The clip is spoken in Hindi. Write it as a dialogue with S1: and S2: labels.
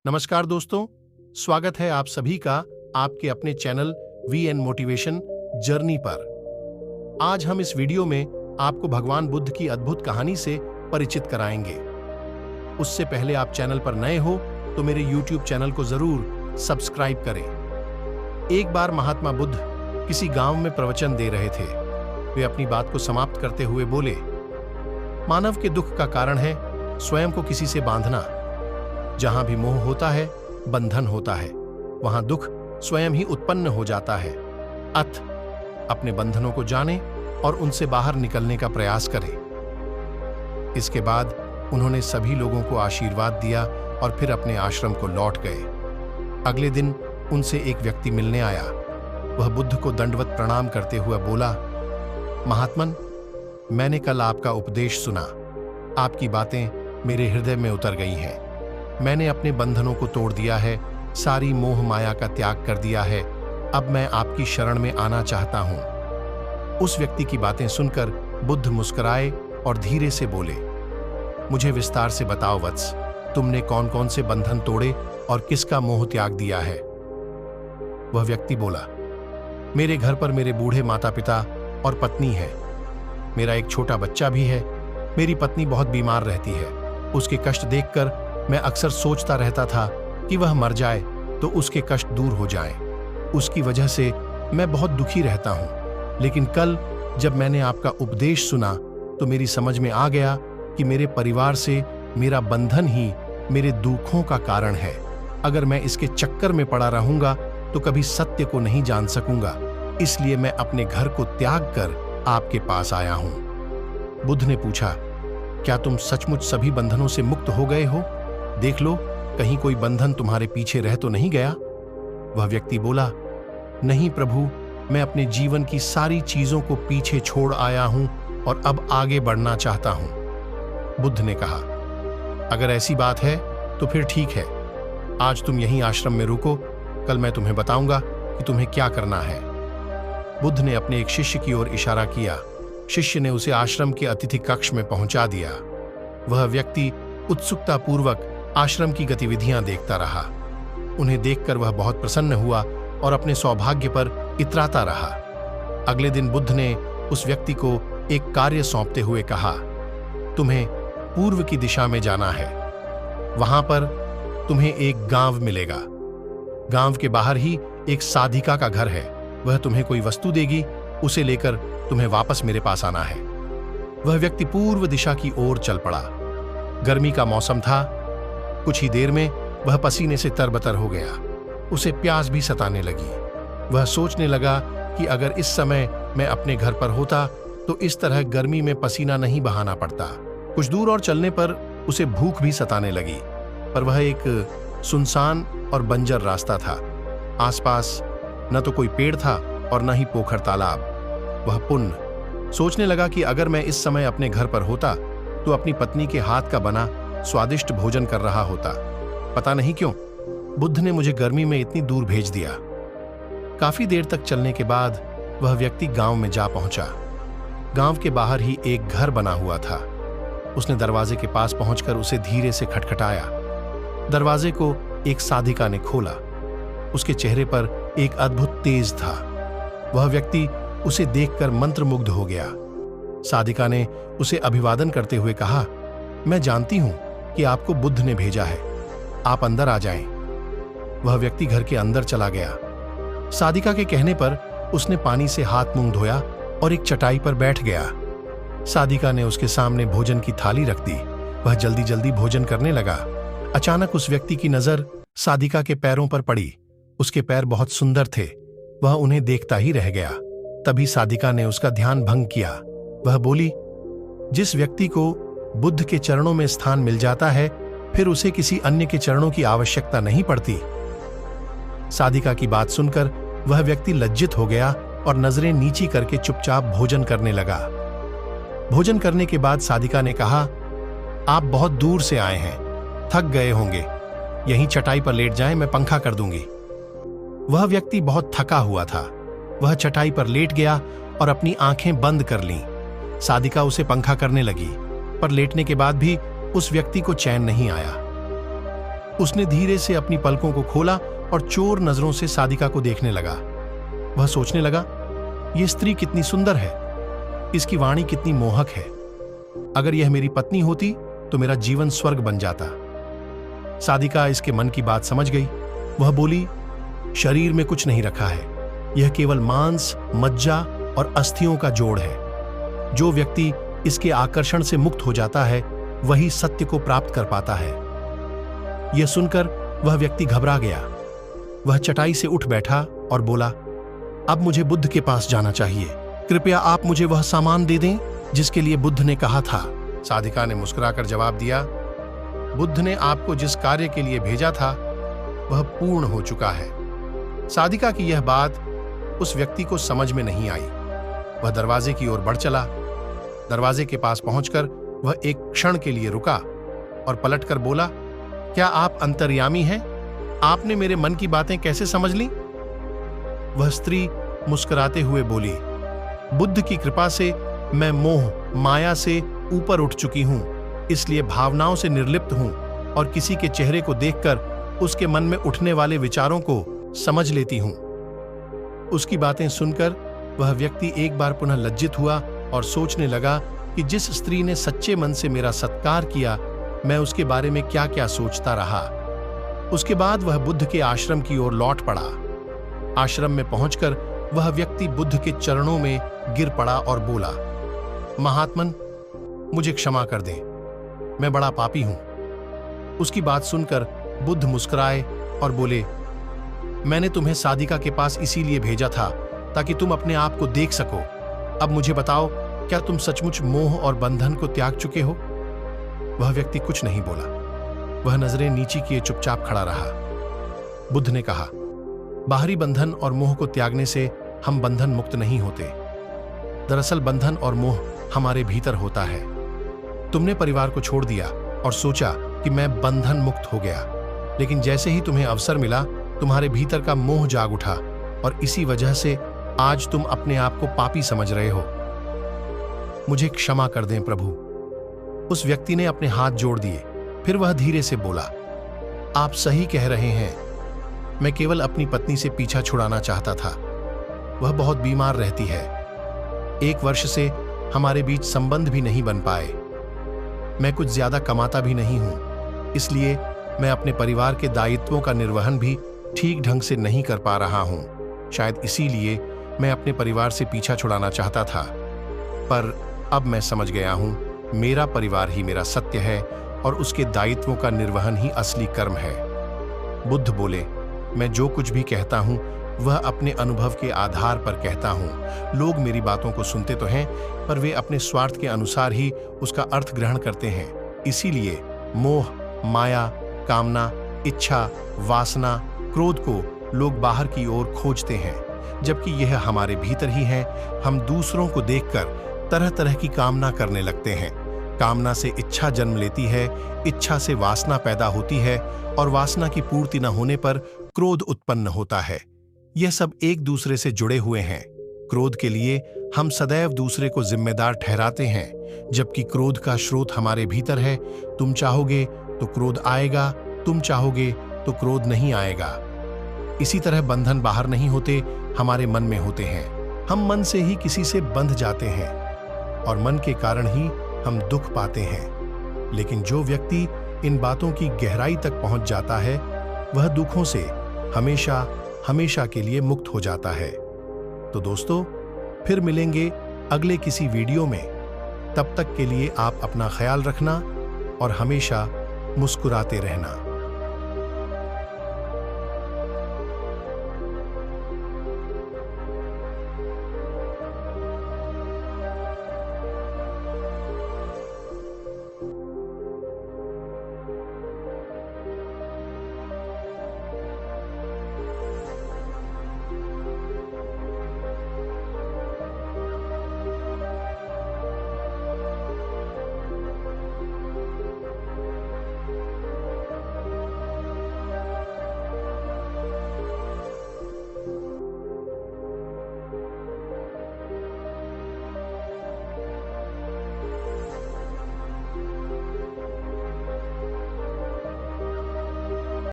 S1: नमस्कार दोस्तों, स्वागत है आप सभी का आपके अपने चैनल वीएन मोटिवेशन जर्नी पर। आज हम इस वीडियो में आपको भगवान बुद्ध की अद्भुत कहानी से परिचित कराएंगे। उससे पहले आप चैनल पर नए हो तो मेरे यूट्यूब चैनल को जरूर सब्सक्राइब करें। एक बार महात्मा बुद्ध किसी गांव में प्रवचन दे रहे थे। वे अपनी बात को समाप्त करते हुए बोले, मानव के दुख का कारण है स्वयं को किसी से बांधना। जहां भी मोह होता है बंधन होता है, वहां दुख स्वयं ही उत्पन्न हो जाता है। अत अपने बंधनों को जाने और उनसे बाहर निकलने का प्रयास करें। इसके बाद उन्होंने सभी लोगों को आशीर्वाद दिया और फिर अपने आश्रम को लौट गए। अगले दिन उनसे एक व्यक्ति मिलने आया। वह बुद्ध को दंडवत प्रणाम करते हुए बोला, महात्मन, मैंने कल आपका उपदेश सुना। आपकी बातें मेरे हृदय में उतर गई हैं। मैंने अपने बंधनों को तोड़ दिया है, सारी मोह माया का त्याग कर दिया है। अब मैं आपकी शरण में आना चाहता हूं। उस व्यक्ति की बातें सुनकर बुद्ध मुस्कुराए और धीरे से बोले, मुझे विस्तार से बताओ वत्स, तुमने कौन कौन से बंधन तोड़े और किसका मोह त्याग दिया है? वह व्यक्ति बोला, मेरे घर पर मेरे बूढ़े माता पिता और पत्नी है। मेरा एक छोटा बच्चा भी है। मेरी पत्नी बहुत बीमार रहती है। उसके कष्ट देखकर मैं अक्सर सोचता रहता था कि वह मर जाए तो उसके कष्ट दूर हो जाएं। उसकी वजह से मैं बहुत दुखी रहता हूं। लेकिन कल जब मैंने आपका उपदेश सुना तो मेरी समझ में आ गया कि मेरे परिवार से मेरा बंधन ही मेरे दुखों का कारण है। अगर मैं इसके चक्कर में पड़ा रहूंगा तो कभी सत्य को नहीं जान सकूंगा। इसलिए मैं अपने घर को त्याग कर आपके पास आया हूं। बुद्ध ने पूछा, क्या तुम सचमुच सभी बंधनों से मुक्त हो गए हो? देख लो, कहीं कोई बंधन तुम्हारे पीछे रह तो नहीं गया? वह व्यक्ति बोला, नहीं प्रभु, मैं अपने जीवन की सारी चीजों को पीछे छोड़ आया हूं और अब आगे बढ़ना चाहता हूं। बुद्ध ने कहा, अगर ऐसी बात है तो फिर ठीक है। आज तुम यहीं आश्रम में रुको, कल मैं तुम्हें बताऊंगा कि तुम्हें क्या करना है। बुद्ध ने अपने एक शिष्य की ओर इशारा किया। शिष्य ने उसे आश्रम के अतिथि कक्ष में पहुंचा दिया। वह व्यक्ति उत्सुकतापूर्वक आश्रम की गतिविधियां देखता रहा। उन्हें देखकर वह बहुत प्रसन्न हुआ और अपने सौभाग्य पर इतराता रहा। अगले दिन बुद्ध ने उस व्यक्ति को एक कार्य सौंपते हुए कहा, तुम्हें पूर्व की दिशा में जाना है। वहां पर तुम्हें एक गांव मिलेगा। गांव के बाहर ही एक साधिका का घर है। वह तुम्हें कोई वस्तु देगी, उसे लेकर तुम्हें वापस मेरे पास आना है। वह व्यक्ति पूर्व दिशा की ओर चल पड़ा। गर्मी का मौसम था। कुछ ही देर में वह पसीने से तरबतर हो गया। उसे प्यास भी सताने लगी। वह सोचने लगा कि अगर इस समय मैं अपने घर पर होता तो इस तरह गर्मी में पसीना नहीं बहाना पड़ता। कुछ दूर और चलने पर उसे भूख भी सताने लगी, पर वह एक सुनसान और बंजर रास्ता था। आसपास न तो कोई पेड़ था और न ही पोखर तालाब। वह पुण्य सोचने लगा कि अगर मैं इस समय अपने घर पर होता तो अपनी पत्नी के हाथ का बना स्वादिष्ट भोजन कर रहा होता। पता नहीं क्यों बुद्ध ने मुझे गर्मी में इतनी दूर भेज दिया। काफी देर तक चलने के बाद वह व्यक्ति गांव में जा पहुंचा। गांव के बाहर ही एक घर बना हुआ था। उसने दरवाजे के पास पहुंचकर उसे धीरे से खटखटाया। दरवाजे को एक साधिका ने खोला। उसके चेहरे पर एक अद्भुत तेज था। वह व्यक्ति उसे देखकर मंत्रमुग्ध हो गया। साधिका ने उसे अभिवादन करते हुए कहा, मैं जानती हूं कि आपको बुद्ध ने भेजा है। आप अंदर आ जाएं। वह व्यक्ति घर के अंदर चला गया। साधिका के कहने पर उसने पानी से हाथ मुंह धोया और एक चटाई पर बैठ गया। साधिका ने उसके सामने भोजन की थाली रख दी। वह जल्दी जल्दी भोजन करने लगा। अचानक उस व्यक्ति की नजर साधिका के पैरों पर पड़ी। उसके पैर बहुत सुंदर थे। वह उन्हें देखता ही रह गया। तभी साधिका ने उसका ध्यान भंग किया। वह बोली, जिस व्यक्ति को बुद्ध के चरणों में स्थान मिल जाता है फिर उसे किसी अन्य के चरणों की आवश्यकता नहीं पड़ती। साधिका की बात सुनकर वह व्यक्ति लज्जित हो गया और नजरें नीची करके चुपचाप भोजन करने लगा। भोजन करने के बाद साधिका ने कहा, आप बहुत दूर से आए हैं, थक गए होंगे। यहीं चटाई पर लेट जाएं, मैं पंखा कर दूंगी। वह व्यक्ति बहुत थका हुआ था। वह चटाई पर लेट गया और अपनी आंखें बंद कर लीं। साधिका उसे पंखा करने लगी, पर लेटने के बाद भी उस व्यक्ति को चैन नहीं आया। उसने धीरे से अपनी पलकों को खोला और चोर नजरों से सादिका को देखने लगा। वह सोचने लगा, यह स्त्री कितनी सुंदर है, इसकी वाणी कितनी मोहक है। अगर यह मेरी पत्नी होती तो मेरा जीवन स्वर्ग बन जाता। सादिका इसके मन की बात समझ गई। वह बोली, शरीर में कुछ नहीं रखा है, यह केवल मांस, मज्जा और अस्थियों का जोड़ है। जो व्यक्ति इसके आकर्षण से मुक्त हो जाता है वही सत्य को प्राप्त कर पाता है। यह सुनकर वह व्यक्ति घबरा गया। वह चटाई से उठ बैठा और बोला, अब मुझे बुद्ध के पास जाना चाहिए। कृपया आप मुझे वह सामान दे दें जिसके लिए बुद्ध ने कहा था। सादिका ने मुस्कुराकर जवाब दिया, बुद्ध ने आपको जिस कार्य के लिए भेजा था वह पूर्ण हो चुका है। सादिका की यह बात उस व्यक्ति को समझ में नहीं आई। वह दरवाजे की ओर बढ़ चला। दरवाजे के पास पहुंचकर वह एक क्षण के लिए रुका और पलटकर बोला, क्या आप अंतर्यामी हैं? आपने मेरे मन की बातें कैसे समझ ली? वह स्त्री मुस्कुराते हुए बोली, बुद्ध की कृपा से मैं मोह, माया से ऊपर उठ चुकी हूं, इसलिए भावनाओं से निर्लिप्त हूं और किसी के चेहरे को देखकर उसके मन में उठने वाले विचारों को समझ लेती हूं। उसकी बातें सुनकर वह व्यक्ति एक बार पुनः लज्जित हुआ और सोचने लगा कि जिस स्त्री ने सच्चे मन से मेरा सत्कार किया, मैं उसके बारे में क्या क्या सोचता रहा। उसके बाद वह बुद्ध के आश्रम की ओर लौट पड़ा। आश्रम में पहुंचकर वह व्यक्ति बुद्ध के चरणों में गिर पड़ा और बोला, महात्मन, मुझे क्षमा कर दें, मैं बड़ा पापी हूं। उसकी बात सुनकर बुद्ध मुस्कुराए और बोले, मैंने तुम्हें सादिका के पास इसीलिए भेजा था ताकि तुम अपने आप को देख सको। अब मुझे बताओ, क्या तुम सचमुच मोह और बंधन को त्याग चुके हो? वह व्यक्ति कुछ नहीं बोला। वह नजरें नीची किए चुपचाप खड़ा रहा। बुद्ध ने कहा, बाहरी बंधन और मोह को त्यागने से हम बंधन मुक्त नहीं होते। दरअसल बंधन और मोह हमारे भीतर होता है। तुमने परिवार को छोड़ दिया और सोचा कि मैं बंधन मुक्त हो गया, लेकिन जैसे ही तुम्हें अवसर मिला तुम्हारे भीतर का मोह जाग उठा और इसी वजह से आज तुम अपने आप को पापी समझ रहे हो। मुझे क्षमा कर दें प्रभु। उस व्यक्ति ने अपने हाथ जोड़ दिए। फिर वह धीरे से बोला, आप सही कह रहे हैं, मैं केवल अपनी पत्नी से पीछा छुड़ाना चाहता था। वह बहुत बीमार रहती है। 1 वर्ष से हमारे बीच संबंध भी नहीं बन पाए। मैं कुछ ज्यादा कमाता भी नहीं हूं, इसलिए मैं अपने परिवार के दायित्वों का निर्वहन भी ठीक ढंग से नहीं कर पा रहा हूं। शायद इसीलिए मैं अपने परिवार से पीछा छुड़ाना चाहता था, पर अब मैं समझ गया हूं, मेरा परिवार ही मेरा सत्य है और उसके दायित्वों का निर्वहन ही असली कर्म है। बुद्ध बोले, मैं जो कुछ भी कहता हूं वह अपने अनुभव के आधार पर कहता हूं। लोग मेरी बातों को सुनते तो हैं, पर वे अपने स्वार्थ के अनुसार ही उसका अर्थ ग्रहण करते हैं। इसीलिए मोह, माया, कामना, इच्छा, वासना, क्रोध को लोग बाहर की ओर खोजते हैं, जबकि यह हमारे भीतर ही है। हम दूसरों को देखकर तरह तरह की कामना करने लगते हैं। कामना से इच्छा जन्म लेती है, इच्छा से वासना पैदा होती है और वासना की पूर्ति न होने पर क्रोध उत्पन्न होता है। यह सब एक दूसरे से जुड़े हुए हैं। क्रोध के लिए हम सदैव दूसरे को जिम्मेदार ठहराते हैं, जबकि क्रोध का स्रोत हमारे भीतर है। तुम चाहोगे तो क्रोध आएगा, तुम चाहोगे तो क्रोध नहीं आएगा। इसी तरह बंधन बाहर नहीं होते, हमारे मन में होते हैं। हम मन से ही किसी से बंध जाते हैं और मन के कारण ही हम दुख पाते हैं। लेकिन जो व्यक्ति इन बातों की गहराई तक पहुंच जाता है वह दुखों से हमेशा हमेशा के लिए मुक्त हो जाता है। तो दोस्तों, फिर मिलेंगे अगले किसी वीडियो में। तब तक के लिए आप अपना ख्याल रखना और हमेशा मुस्कुराते रहना।